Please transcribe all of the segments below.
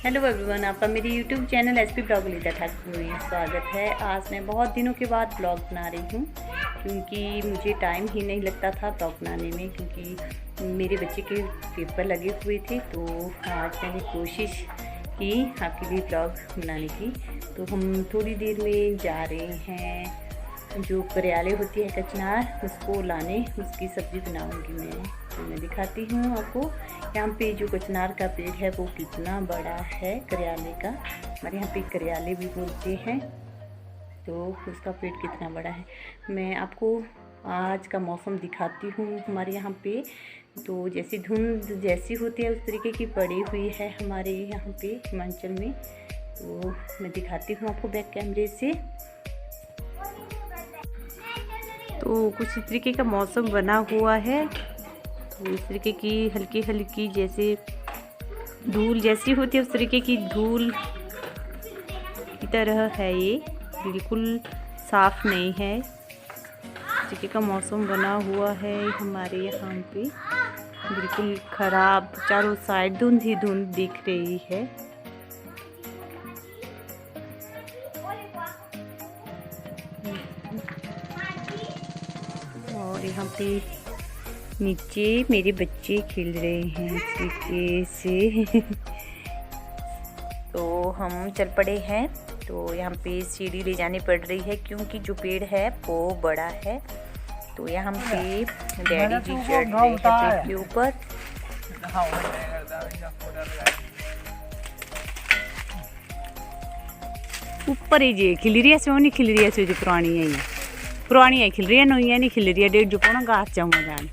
Hello everyone, आपका मेरे YouTube channel SP blog leader Thakur में स्वागत है। आज मैं बहुत दिनों के बाद ब्लॉग बना रही हूँ क्योंकि मुझे टाइम ही नहीं लगता था ब्लॉग बनाने में, क्योंकि मेरे बच्चे के पेपर लगे हुए थे। तो आज मैंने कोशिश की आपके लिए ब्लॉग बनाने की। तो हम थोड़ी देर में जा रहे हैं, जो करियाले होती है कचनार, उसको लाने, उसकी सब्ज़ी बनाऊंगी मैं। तो मैं दिखाती हूँ आपको। यहाँ पे जो कचनार का पेड़ है वो कितना बड़ा है, करियाले का, हमारे यहाँ पे करियाले भी बोलते हैं। तो उसका पेड़ कितना बड़ा है, मैं आपको आज का मौसम दिखाती हूँ। हमारे यहाँ पे तो जैसी धुंध जैसी होती है उस तरीके की पड़ी हुई है हमारे यहाँ पे हिमाचल में। तो मैं दिखाती हूँ आपको बैक कैमरे से। तो कुछ इस तरीके का मौसम बना हुआ है। तो इस तरीके की हल्की हल्की जैसे धूल जैसी होती है उस तरीके की धूल की तरह है, ये बिल्कुल साफ नहीं है। इस तरीके का मौसम बना हुआ है हमारे यहाँ पे, बिल्कुल ख़राब, चारों साइड धुंध ही धुंध दिख रही है। और यहाँ पे नीचे मेरे बच्चे खेल रहे हैं इस तरीके से। तो हम चल पड़े हैं। तो यहाँ पे सीढ़ी ले जानी पड़ रही है क्योंकि जो पेड़ है वो बड़ा है। तो यहाँ पे डैडी जी चढ़ रहे हैं पेड़ के ऊपर। ऊपर ही जे खिल रही है, सो नहीं खिल रही है, सो जो पुरानी है खिल रही है, नई नहीं खिल रही है। डेढ़ जो पौना घास जाऊँगा जान।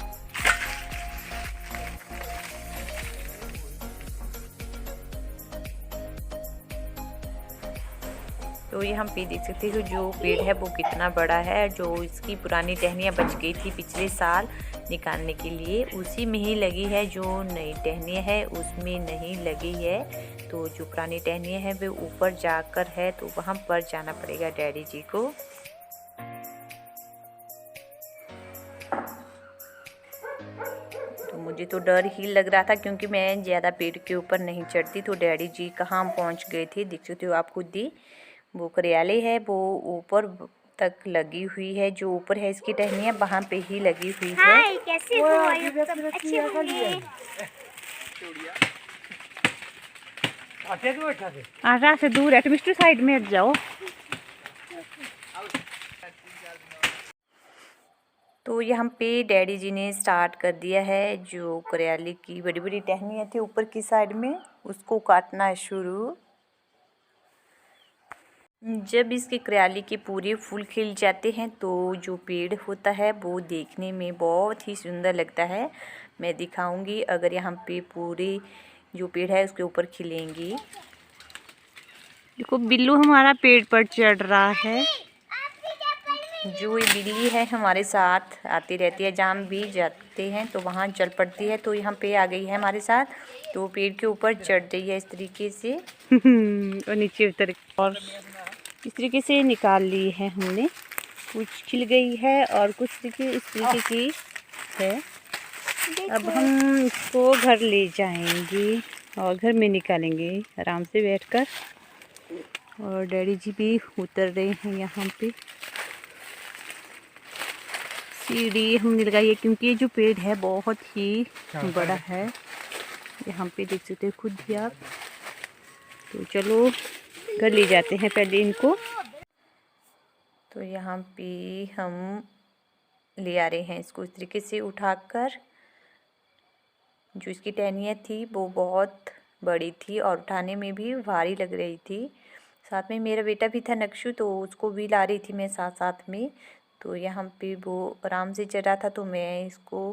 तो यहाँ पे देख सकते हो जो पेड़ है वो कितना बड़ा है। जो इसकी पुरानी टहनियाँ बच गई थी पिछले साल निकालने के लिए, उसी में ही लगी है। जो नई टहनियाँ है उसमें नहीं लगी है। तो जो पुरानी टहनियाँ है वो ऊपर जाकर है, तो वहाँ पर जाना पड़ेगा डैडी जी को। तो मुझे तो डर ही लग रहा था क्योंकि मैं ज़्यादा पेड़ के ऊपर नहीं चढ़ती। तो डैडी जी कहाँ पहुँच गए थे, देख सकते हो आप खुद ही। वो करियाले है वो ऊपर तक लगी हुई है, जो ऊपर है इसकी टहनियाँ वहाँ पे ही लगी हुई है। कैसे हो? अच्छी आरा से दूर है, मिस्टर साइड में हट जाओ। तो यहाँ पे डैडी जी ने स्टार्ट कर दिया है, जो करियाले की बड़ी बड़ी टहनियाँ थी ऊपर की साइड में, उसको काटना शुरू। जब इसके करियाले के पूरे फूल खिल जाते हैं तो जो पेड़ होता है वो देखने में बहुत ही सुंदर लगता है। मैं दिखाऊंगी अगर यहाँ पे पूरे जो पेड़ है उसके ऊपर खिलेंगी। देखो बिल्लू हमारा पेड़ पर चढ़ रहा है। जो ये बिल्ली है हमारे साथ आती रहती है, जहाँ भी जाते हैं तो वहाँ चल पड़ती है। तो यहाँ पे आ गई है हमारे साथ, तो पेड़ के ऊपर चढ़ रही है इस तरीके से। और नीचे उतर और इस तरीके से निकाल ली है हमने। कुछ खिल गई है और कुछ इस तरीके की है। अब हम इसको घर ले जाएंगे और घर में निकालेंगे आराम से बैठकर। और डैडी जी भी उतर रहे हैं यहाँ पे। सीढ़ी हमने लगाई है क्योंकि ये जो पेड़ है बहुत ही बड़ा है। यहाँ पे देख सकते हो खुद भी आप। तो चलो घर ले जाते हैं पहले इनको। तो यहाँ पे हम ले आ रहे हैं इसको इस तरीके से उठाकर। जो इसकी टहनियाँ थी वो बहुत बड़ी थी और उठाने में भी भारी लग रही थी। साथ में मेरा बेटा भी था नक्शु, तो उसको भी ला रही थी मैं साथ साथ में। तो यहाँ पे वो आराम से चढ़ा था तो मैं इसको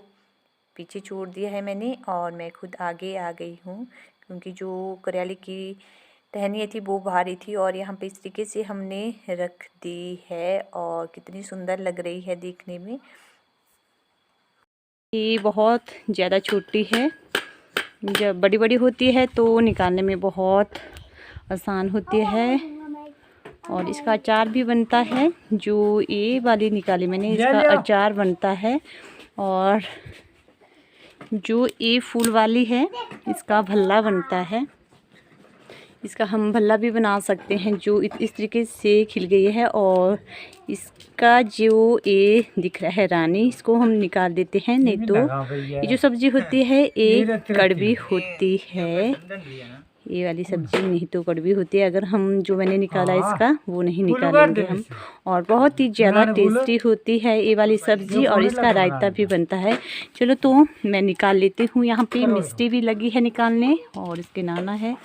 पीछे छोड़ दिया है मैंने, और मैं खुद आगे आ गई हूँ क्योंकि जो करियाले की टहनियाँ थी वो भारी थी। और यहाँ पे इस तरीके से हमने रख दी है और कितनी सुंदर लग रही है देखने में। ये बहुत ज़्यादा छोटी है, जब बड़ी बड़ी होती है तो निकालने में बहुत आसान होती है। और इसका अचार भी बनता है। जो ये वाली निकाली मैंने, इसका अचार बनता है। और जो ये फूल वाली है इसका भल्ला बनता है। इसका हम भल्ला भी बना सकते हैं जो इस तरीके से खिल गई है। और इसका जो ये दिख रहा है रानी, इसको हम निकाल देते हैं, नहीं तो ये जो सब्ज़ी होती है ये कड़वी होती है। ये वाली सब्ज़ी नहीं तो कड़वी होती है। अगर हम जो मैंने निकाला इसका वो नहीं निकालेंगे हम। और बहुत ही ज़्यादा टेस्टी होती है ये वाली सब्ज़ी, और इसका रायता भी बनता है। चलो तो मैं निकाल लेती हूँ। यहाँ पे मिस्टी भी लगी है निकालने, और इसके नाना है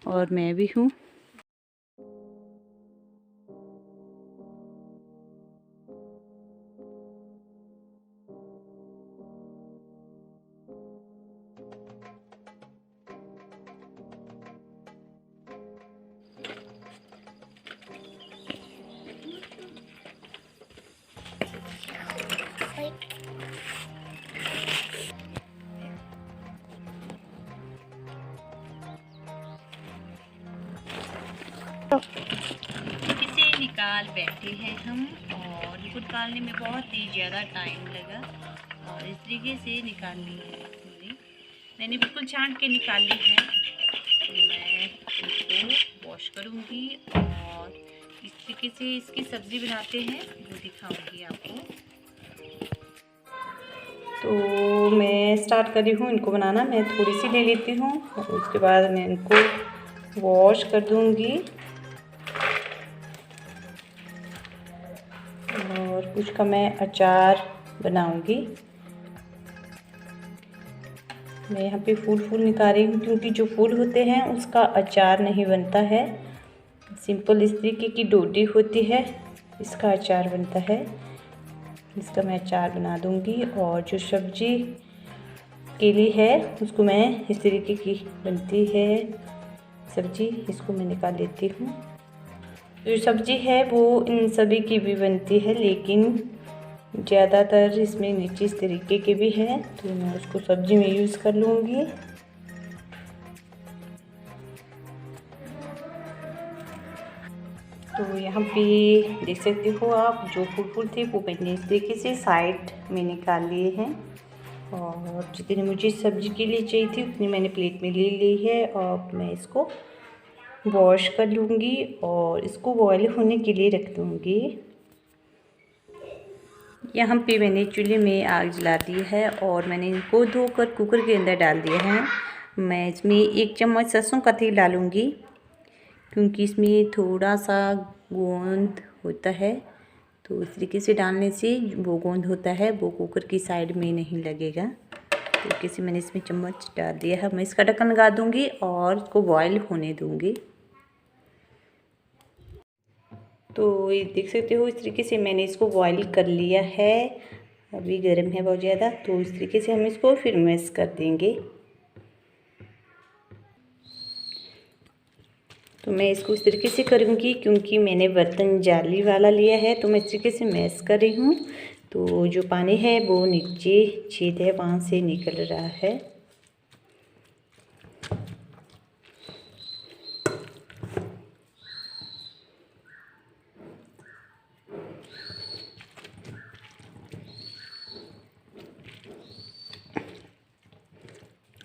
और मैं भी हूँ। इसे निकाल बैठे हैं हम, और इनको निकालने में बहुत ही ज़्यादा टाइम लगा, और इस तरीके से निकालनी है पूरी। मैंने बिल्कुल छांट के निकाली है। तो मैं इसको वॉश करूँगी और इस तरीके से इसकी सब्ज़ी बनाते हैं वो दिखाऊंगी आपको। तो मैं स्टार्ट कर रही हूँ इनको बनाना। मैं थोड़ी सी ले लेती हूँ और उसके बाद मैं इनको वॉश कर दूँगी, और कुछ का मैं अचार बनाऊंगी। मैं यहाँ पे फूल निकाल रही हूँ, क्योंकि जो फूल होते हैं उसका अचार नहीं बनता है। सिंपल इस तरीके की डोडी होती है, इसका अचार बनता है। इसका मैं अचार बना दूँगी। और जो सब्जी केली है उसको मैं इस तरीके की बनती है सब्जी, इसको मैं निकाल लेती हूँ। जो सब्जी है वो इन सभी की भी बनती है, लेकिन ज़्यादातर इसमें नीचे इस तरीके के भी हैं, तो मैं उसको सब्जी में यूज़ कर लूँगी। तो यहाँ पे देख सकते हो आप, जो फूल थे वो मैंने इस तरीके से साइड में निकाल लिए हैं, और जितनी मुझे सब्जी के लिए चाहिए थी उतनी मैंने प्लेट में ले ली है। और मैं इसको वॉश कर लूँगी और इसको बॉयल होने के लिए रख दूँगी। यहाँ पे मैंने चूल्हे में आग जला दी है, और मैंने इनको धोकर कुकर के अंदर डाल दिया है। मैं इसमें 1 चम्मच सरसों का तेल डालूँगी, क्योंकि इसमें थोड़ा सा गोंद होता है, तो इस तरीके से डालने से वो गोंद होता है वो कुकर की साइड में नहीं लगेगा। तो तरीके से मैंने इसमें चम्मच डाल दिया है। मैं इसका ढक्कन लगा दूँगी और इसको बॉयल होने दूँगी। तो ये देख सकते हो, इस तरीके से मैंने इसको बॉईल कर लिया है। अभी गर्म है बहुत ज़्यादा, तो इस तरीके से हम इसको फिर मैश कर देंगे। तो मैं इसको इस तरीके से करूँगी, क्योंकि मैंने बर्तन जाली वाला लिया है, तो मैं इस तरीके से मैश कर रही हूँ। तो जो पानी है वो नीचे छेद है वहाँ से निकल रहा है।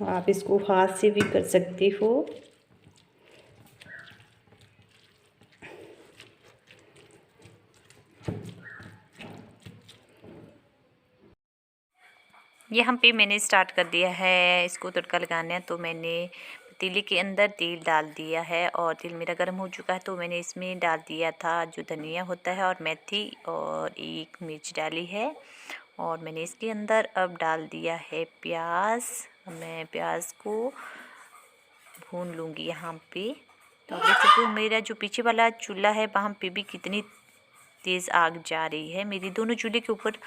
आप इसको हाथ से भी कर सकते हो। यहाँ पे मैंने स्टार्ट कर दिया है इसको तड़का लगाना। तो मैंने पतीले के अंदर तेल डाल दिया है, और तेल मेरा गर्म हो चुका है। तो मैंने इसमें डाल दिया था जो धनिया होता है और मेथी, और 1 मिर्च डाली है। और मैंने इसके अंदर अब डाल दिया है प्याज। मैं प्याज को भून लूँगी यहाँ पे। तो देख सकते हो मेरा जो पीछे वाला चूल्हा है वहाँ पे भी कितनी तेज़ आग जा रही है। मेरी दोनों चूल्हे के ऊपर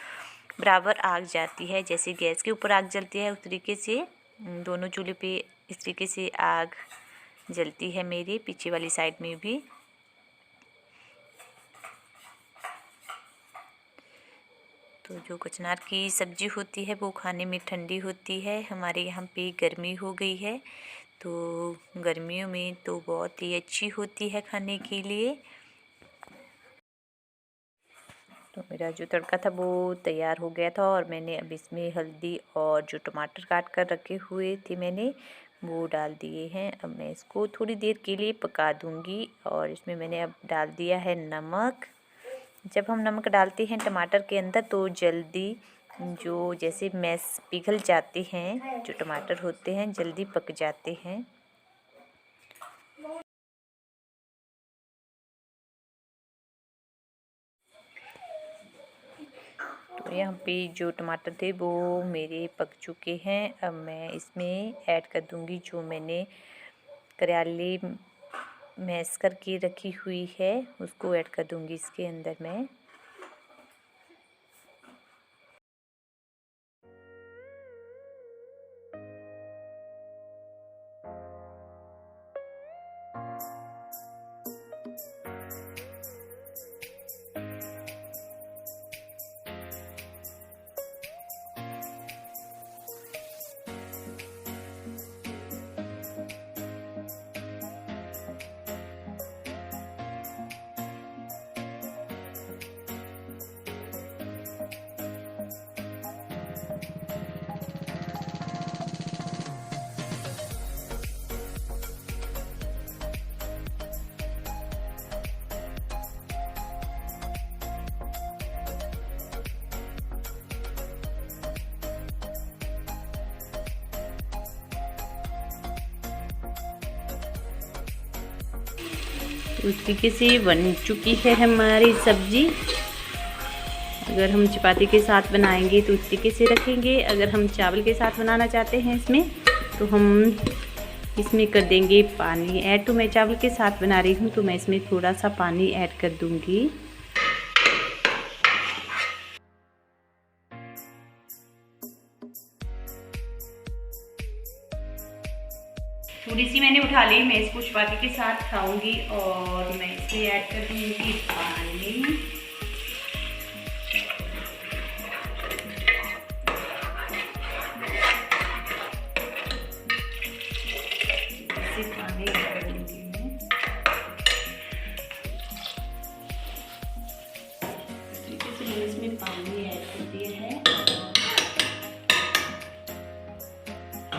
बराबर आग जाती है। जैसे गैस के ऊपर आग जलती है उस तरीके से दोनों चूल्हे पे इस तरीके से आग जलती है मेरी पीछे वाली साइड में भी। तो जो कचनार की सब्ज़ी होती है वो खाने में ठंडी होती है। हमारे यहाँ पे गर्मी हो गई है, तो गर्मियों में तो बहुत ही अच्छी होती है खाने के लिए। तो मेरा जो तड़का था वो तैयार हो गया था, और मैंने अब इसमें हल्दी और जो टमाटर काट कर रखे हुए थे मैंने वो डाल दिए हैं। अब मैं इसको थोड़ी देर के लिए पका दूंगी। और इसमें मैंने अब डाल दिया है नमक। जब हम नमक डालते हैं टमाटर के अंदर तो जल्दी जो जैसे मैश पिघल जाते हैं, जो टमाटर होते हैं जल्दी पक जाते हैं। तो यहाँ पे जो टमाटर थे वो मेरे पक चुके हैं। अब मैं इसमें ऐड कर दूंगी जो मैंने करेले मैश करके रखी हुई है, उसको ऐड कर दूंगी इसके अंदर मैं। उस तरीके से बन चुकी है हमारी सब्जी। अगर हम चपाती के साथ बनाएंगे तो उस तरीके से रखेंगे। अगर हम चावल के साथ बनाना चाहते हैं इसमें तो हम इसमें कर देंगे पानी ऐड। तो मैं चावल के साथ बना रही हूँ तो मैं इसमें थोड़ा सा पानी ऐड कर दूँगी। थोड़ी सी मैंने उठा ली, मैं इसको चपाती के साथ खाऊंगी। और मैं इसमें ऐड कर दूँगी पानी। पानी ऐड कर दूँगी मैं। मैंने इसमें पानी ऐड कर दिया है।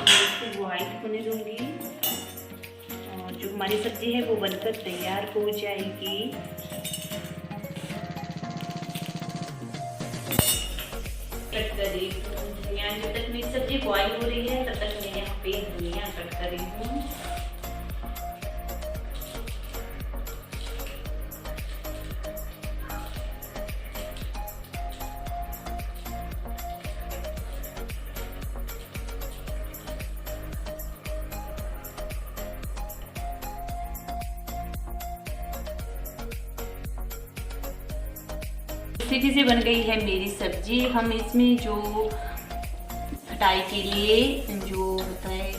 इसको बॉइल होने दूँगी और जो हमारी सब्जी है वो बनकर तैयार हो जाएगी। कट करी धनिया। जब तक मेरी सब्जी बॉइल हो रही है तब तक मैं यहाँ पे धनिया कट कर रही हूँ। इस तरीके से बन गई है मेरी सब्जी। हम इसमें जो खटाई के लिए जो होता है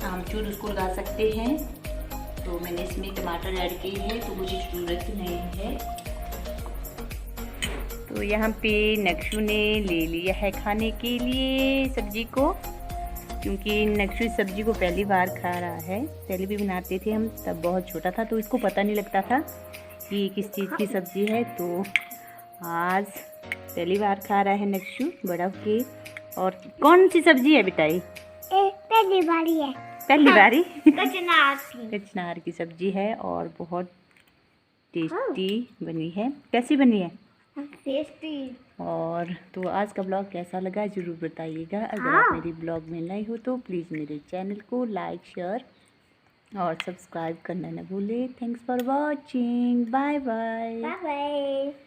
आमचूर उसको लगा सकते हैं। तो मैंने इसमें टमाटर ऐड किए हैं तो मुझे ज़रूरत नहीं है। तो यहाँ पे नक्शू ने ले लिया है खाने के लिए सब्जी को, क्योंकि नक्शू इस सब्जी को पहली बार खा रहा है। पहले भी बनाते थे हम, तब बहुत छोटा था तो इसको पता नहीं लगता था कि किस चीज़ की सब्जी है। तो आज पहली बार खा रहा है नक्शू बड़ा होके। और कौन सी सब्जी है बेटाई? पहली बारी है। पहली बारी कचनार की सब्जी है और बहुत टेस्टी बनी है। कैसी बनी है? टेस्टी। और तो आज का ब्लॉग कैसा लगा ज़रूर बताइएगा। अगर आप मेरी ब्लॉग में नए हो तो प्लीज़ मेरे चैनल को लाइक शेयर और सब्सक्राइब करना न भूलें। Thanks for watching. Bye bye. Bye bye.